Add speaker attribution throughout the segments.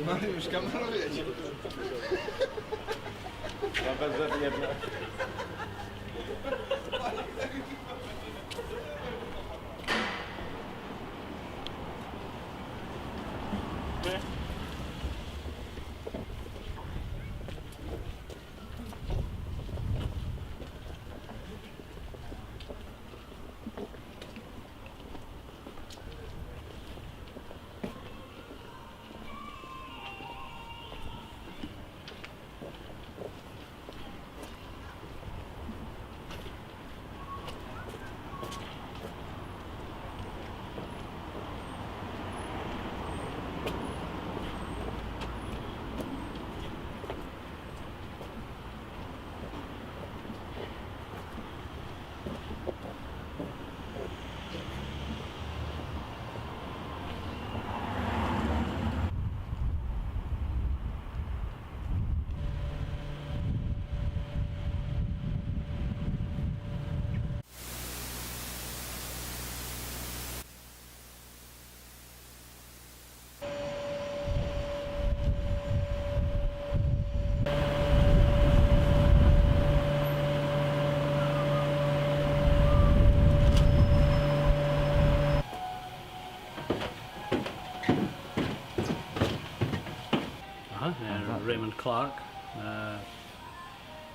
Speaker 1: No już kamerujecie.
Speaker 2: Ja bez jedno.
Speaker 3: Raymond Clark,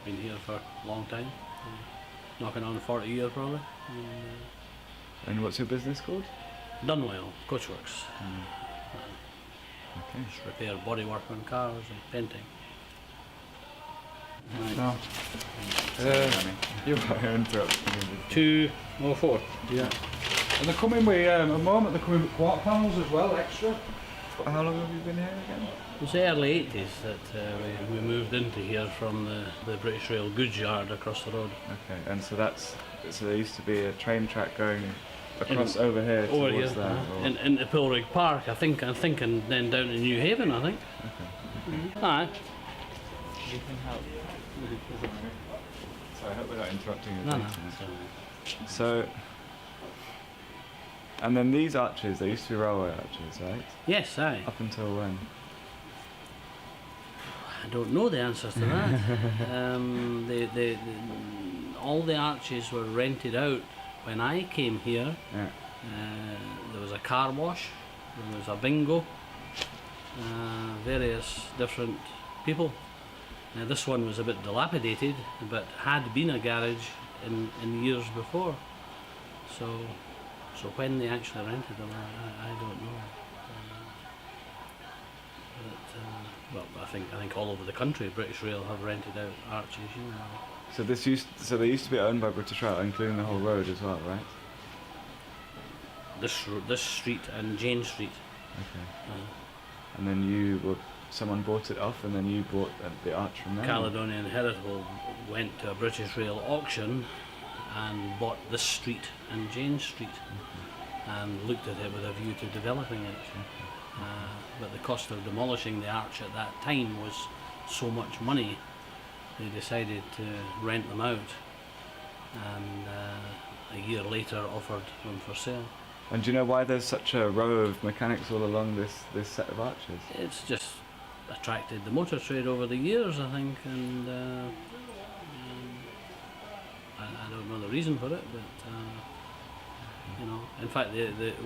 Speaker 3: been here for a long time, knocking on 40 years probably.
Speaker 2: And what's your business called?
Speaker 3: Dunwell Coachworks.
Speaker 2: Okay.
Speaker 3: Just repair bodywork on cars and painting.
Speaker 2: No. You are interrupting.
Speaker 3: 204.
Speaker 1: Yeah. And they're coming with, at the moment, they're coming with quarter panels as well, extra.
Speaker 2: How long have you been here again?
Speaker 3: It was the early 80s that we moved into here from the British Rail goods yard across the road.
Speaker 2: Okay, and so there used to be a train track going across over here towards that?
Speaker 3: In the Pilrig Park, I think, and then down to New Haven, I think.
Speaker 2: Okay.
Speaker 3: Aye.
Speaker 2: You can help. So I hope we're not interrupting you.
Speaker 3: No.
Speaker 2: So, and then these arches, they used to be railway arches, right?
Speaker 3: Yes, aye.
Speaker 2: Up until when?
Speaker 3: I don't know the answers to that. All the arches were rented out when I came here.
Speaker 2: Yeah.
Speaker 3: There was a car wash, there was a bingo, various different people. This one was a bit dilapidated, but had been a garage in years before. So when they actually rented them, I don't know. Well, I think all over the country, British Rail have rented out arches, you know.
Speaker 2: So they used to be owned by British Rail, including the whole road as well, right?
Speaker 3: This street and Jane Street.
Speaker 2: Okay. And then someone bought it off, and then you bought the arch from there.
Speaker 3: Caledonian Heritable went to a British Rail auction and bought this street and Jane Street, and looked at it with a view to developing it. But the cost of demolishing the arch at that time was so much money, they decided to rent them out, and a year later offered them for sale.
Speaker 2: And do you know why there's such a row of mechanics all along this set of arches?
Speaker 3: It's just attracted the motor trade over the years, I think, and I don't know the reason for it, but you know, in fact,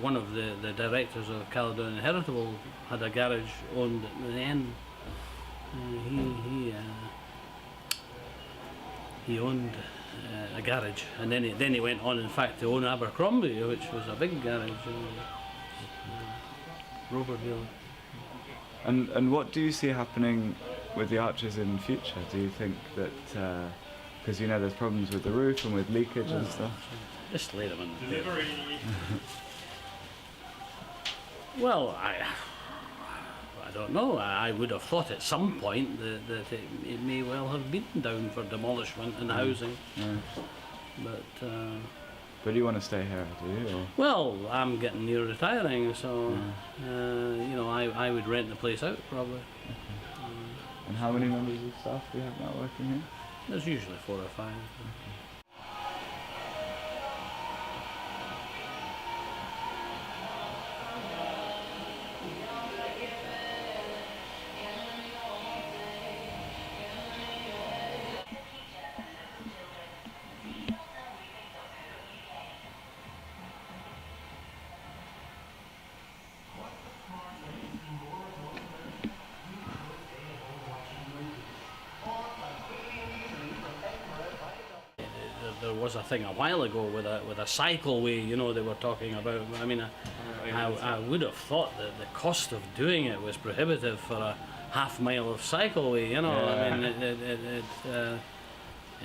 Speaker 3: one of the directors of Caledonian Heritable had a garage owned at the end. He owned a garage, and then he went on, in fact, to own Abercrombie, which was a big garage, Rover dealer.
Speaker 2: And what do you see happening with the arches in future? Do you think that because you know there's problems with the roof and with leakage and stuff?
Speaker 3: Just lay them in. Delivery. Well, I don't know. I would have thought at some point that it may well have been down for demolishment and housing.
Speaker 2: Yeah.
Speaker 3: But
Speaker 2: you want to stay here, do you? Or?
Speaker 3: Well, I'm getting near retiring, so you know, I would rent the place out probably.
Speaker 2: Okay. And how many members of staff do you have now working here?
Speaker 3: There's usually 4 or 5.
Speaker 2: Okay.
Speaker 3: was a thing a while ago with a cycleway, you know, they were talking about. I mean, I would have thought that the cost of doing it was prohibitive for a half-mile of cycleway, you know.
Speaker 2: Yeah.
Speaker 3: I mean,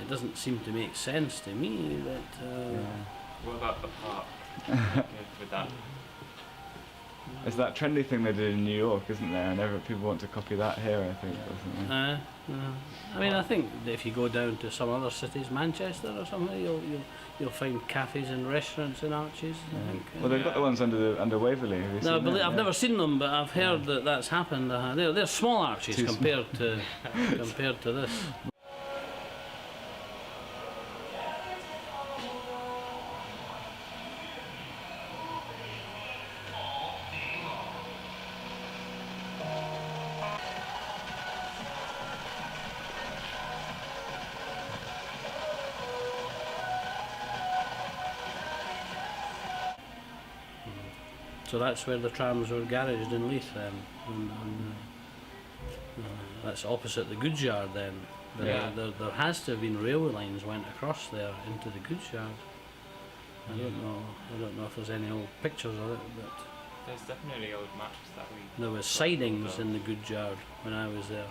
Speaker 3: it doesn't seem to make sense to me that...
Speaker 2: What about the park with that? It's that trendy thing they did in New York, isn't there? And people want to copy that here, I think, doesn't they?
Speaker 3: I mean, I think that if you go down to some other cities, Manchester or somewhere, you'll find cafes and restaurants in Arches. I think.
Speaker 2: Well, they've got the ones under Waverley. Have you
Speaker 3: No,
Speaker 2: seen
Speaker 3: but
Speaker 2: that?
Speaker 3: I've never seen them, but I've heard that that's happened. They're small Arches
Speaker 2: Too
Speaker 3: compared to this. So that's where the trams were garaged in Leith then. That's opposite the goods yard then. But there has to have been railway lines went across there into the goods yard. I don't know if there's any old pictures of it, but
Speaker 4: There's definitely old maps that we...
Speaker 3: there were sidings in the goods yard when I was there.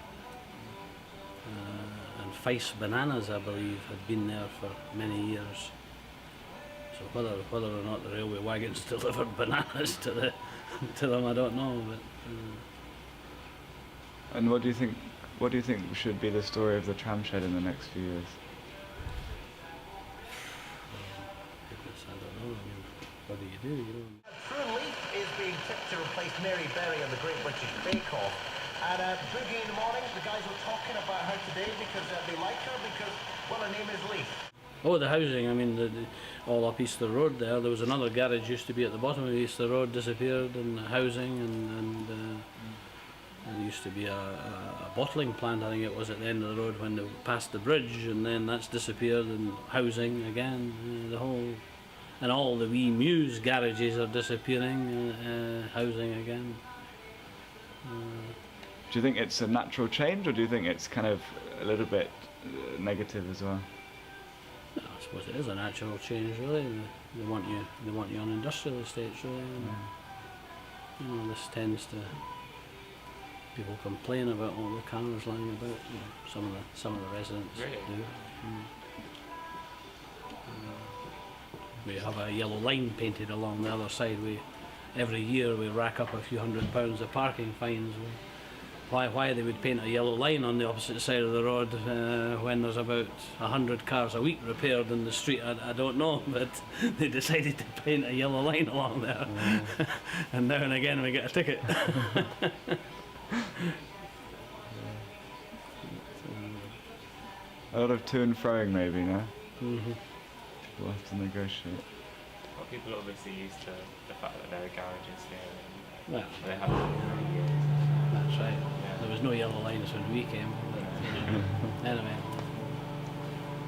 Speaker 3: And Feist Bananas, I believe, had been there for many years. So whether or not the railway wagons delivered bananas to them, I don't know. But
Speaker 2: And what do you think? What do you think should be the story of the tram shed in the next few years?
Speaker 3: goodness, I don't know. I mean, what do? You know?
Speaker 5: True Leith is being tipped to replace Mary Berry on the Great British Bake Off. And Boogie in the morning, the guys were talking about her today because they like her because, well, her name is Leith.
Speaker 3: Oh, the housing. I mean, all up Easter Road there. There was another garage used to be at the bottom of Easter Road, disappeared, and housing, and there used to be a bottling plant. I think it was at the end of the road when they passed the bridge, and then that's disappeared, and housing again. The whole, and all the wee Muse garages are disappearing. Housing again.
Speaker 2: Do you think it's a natural change, or do you think it's kind of a little bit negative as well?
Speaker 3: I suppose it is a natural change, really. They want you on industrial estates, really. You know, this tends to, people complain about all the cars lying about. You know, some of the residents
Speaker 4: Really?
Speaker 3: do. We have a yellow line painted along the other side. Every year we rack up a few £100 of parking fines. Why they would paint a yellow line on the opposite side of the road when there's about 100 cars a week repaired in the street, I don't know, but they decided to paint a yellow line along there. And now and again we get a ticket.
Speaker 2: A lot of to and froing, maybe, no?
Speaker 3: Mm-hmm.
Speaker 2: We'll have to negotiate.
Speaker 4: Well, people are obviously used to the fact that there are garages here and
Speaker 3: Well,
Speaker 4: they have been for years.
Speaker 3: that's right.
Speaker 4: Yeah.
Speaker 3: There was no yellow lines when we came, but anyway.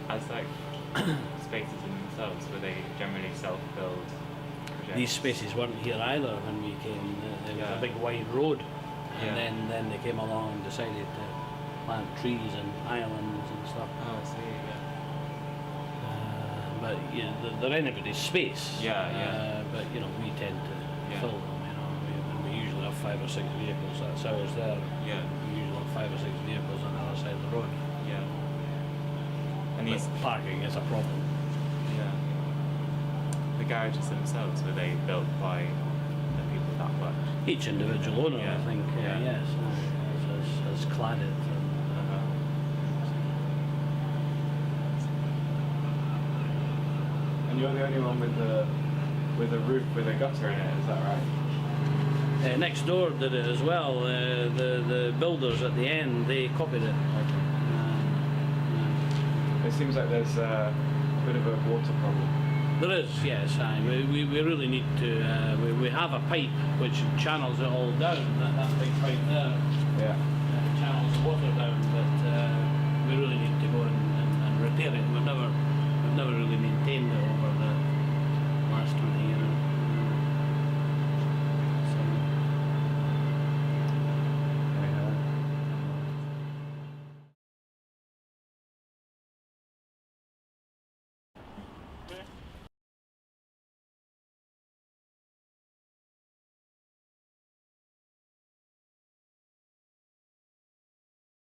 Speaker 4: As like spaces in themselves, were they generally self-built projects?
Speaker 3: These spaces weren't here either when we came. There was
Speaker 4: Yeah.
Speaker 3: a big wide road, and
Speaker 4: Yeah.
Speaker 3: then they came along and decided to plant trees and islands and stuff.
Speaker 4: Oh, I see, yeah.
Speaker 3: But you know, they're anybody's space.
Speaker 4: Yeah.
Speaker 3: But you know, we tend to
Speaker 4: Yeah.
Speaker 3: fill them. You know, and we usually have 5 or 6 vehicles. That's ours there.
Speaker 4: Yeah,
Speaker 3: We usually have 5 or 6 vehicles on the other side of the road.
Speaker 4: yeah. And
Speaker 3: But
Speaker 4: these,
Speaker 3: parking is a problem.
Speaker 4: yeah. The garages themselves, were they built by the people that worked?
Speaker 3: Each individual owner,
Speaker 4: Yeah.
Speaker 3: I think,
Speaker 4: Yeah.
Speaker 3: yes, has clad it.
Speaker 4: Uh-huh.
Speaker 2: And you're the only one with a roof with a gutter in it, is that right?
Speaker 3: Next door did it as well. The builders at the end, they copied it.
Speaker 2: It seems like there's a bit of a water problem.
Speaker 3: There is, yes. We really need to. We have a pipe which channels it all down. That big pipe there
Speaker 2: Yeah.
Speaker 3: channels the water down, but we really need to go and repair it. We've never really maintained it over the last 20 years.